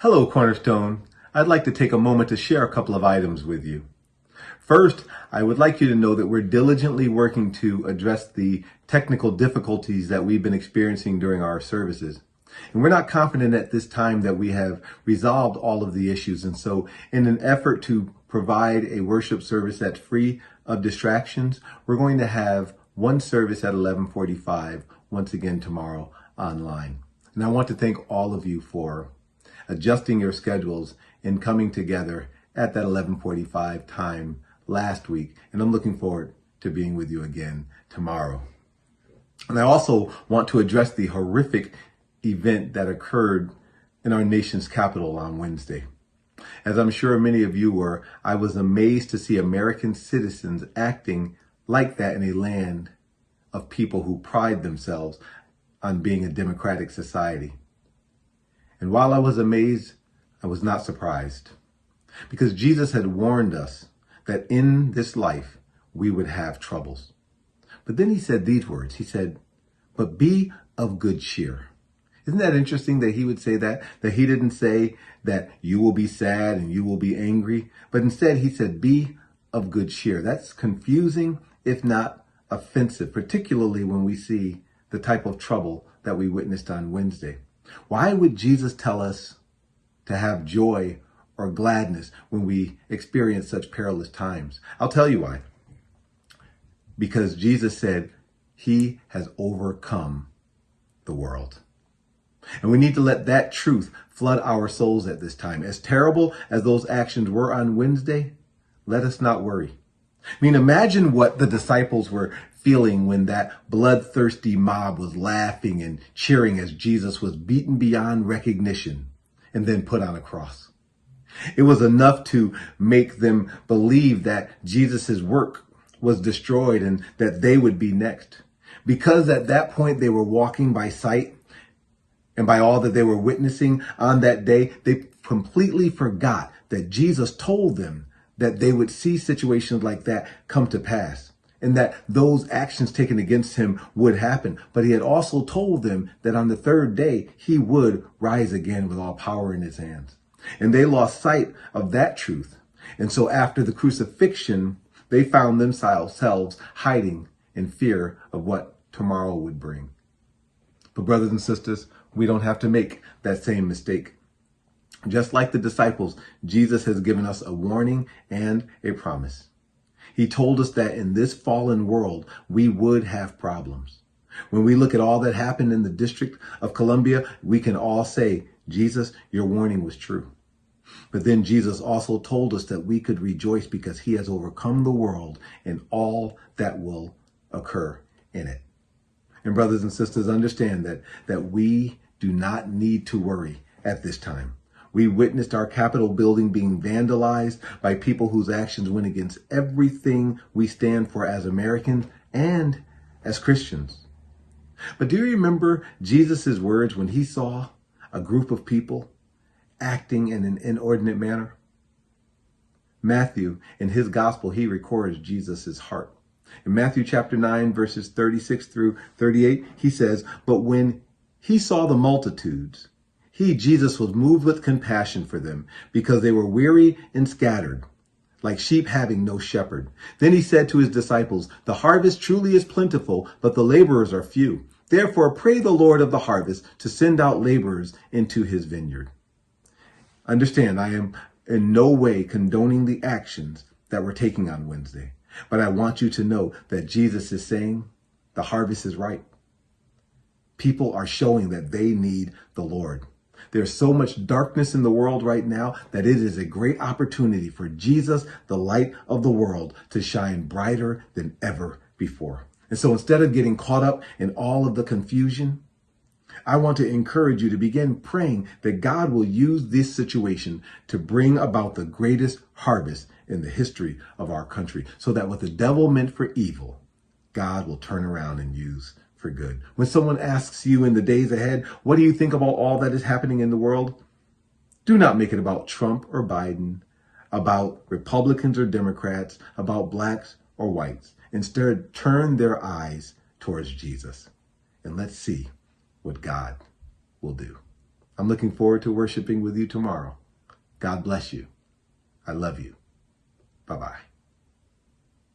Hello, Cornerstone. I'd like to take a moment to share a couple of items with you. First, I would like you to know that we're diligently working to address the technical difficulties that we've been experiencing during our services. And we're not confident at this time that we have resolved all of the issues. And so in an effort to provide a worship service that's free of distractions, we're going to have one service at 11:45 once again tomorrow online. And I want to thank all of you for adjusting your schedules and coming together at that 11:45 time last week. And I'm looking forward to being with you again tomorrow. And I also want to address the horrific event that occurred in our nation's capital on Wednesday. As I'm sure many of you were, I was amazed to see American citizens acting like that in a land of people who pride themselves on being a democratic society. And while I was amazed, I was not surprised, because Jesus had warned us that in this life we would have troubles. But then he said these words. He said, "But be of good cheer." Isn't that interesting that he would say that? That he didn't say that you will be sad and you will be angry, but instead he said, "Be of good cheer." That's confusing, if not offensive, particularly when we see the type of trouble that we witnessed on Wednesday. Why would Jesus tell us to have joy or gladness when we experience such perilous times? I'll tell you why. Because Jesus said he has overcome the world. And we need to let that truth flood our souls at this time. As terrible as those actions were on Wednesday, let us not worry. I mean, imagine what the disciples were feeling when that bloodthirsty mob was laughing and cheering as Jesus was beaten beyond recognition and then put on a cross. It was enough to make them believe that Jesus' work was destroyed and that they would be next. Because at that point they were walking by sight and by all that they were witnessing on that day, they completely forgot that Jesus told them that they would see situations like that come to pass and that those actions taken against him would happen. But he had also told them that on the third day, he would rise again with all power in his hands. And they lost sight of that truth. And so after the crucifixion, they found themselves hiding in fear of what tomorrow would bring. But brothers and sisters, we don't have to make that same mistake. Just like the disciples, Jesus has given us a warning and a promise. He told us that in this fallen world, we would have problems. When we look at all that happened in the District of Columbia, we can all say, Jesus, your warning was true. But then Jesus also told us that we could rejoice because he has overcome the world and all that will occur in it. And brothers and sisters, understand that we do not need to worry at this time. We witnessed our Capitol building being vandalized by people whose actions went against everything we stand for as Americans and as Christians. But do you remember Jesus' words when he saw a group of people acting in an inordinate manner? Matthew, in his gospel, he records Jesus' heart. In Matthew chapter 9, verses 36 through 38, he says, "But when he saw the multitudes, he, Jesus, was moved with compassion for them because they were weary and scattered, like sheep having no shepherd. Then he said to his disciples, 'The harvest truly is plentiful, but the laborers are few. Therefore pray the Lord of the harvest to send out laborers into his vineyard.'" Understand, I am in no way condoning the actions that we're taking on Wednesday, but I want you to know that Jesus is saying the harvest is ripe. People are showing that they need the Lord. There's so much darkness in the world right now that it is a great opportunity for Jesus, the light of the world, to shine brighter than ever before. And so instead of getting caught up in all of the confusion, I want to encourage you to begin praying that God will use this situation to bring about the greatest harvest in the history of our country, so that what the devil meant for evil, God will turn around and use for good. When someone asks you in the days ahead, what do you think about all that is happening in the world? Do not make it about Trump or Biden, about Republicans or Democrats, about blacks or whites. Instead, turn their eyes towards Jesus and let's see what God will do. I'm looking forward to worshiping with you tomorrow. God bless you. I love you. Bye-bye.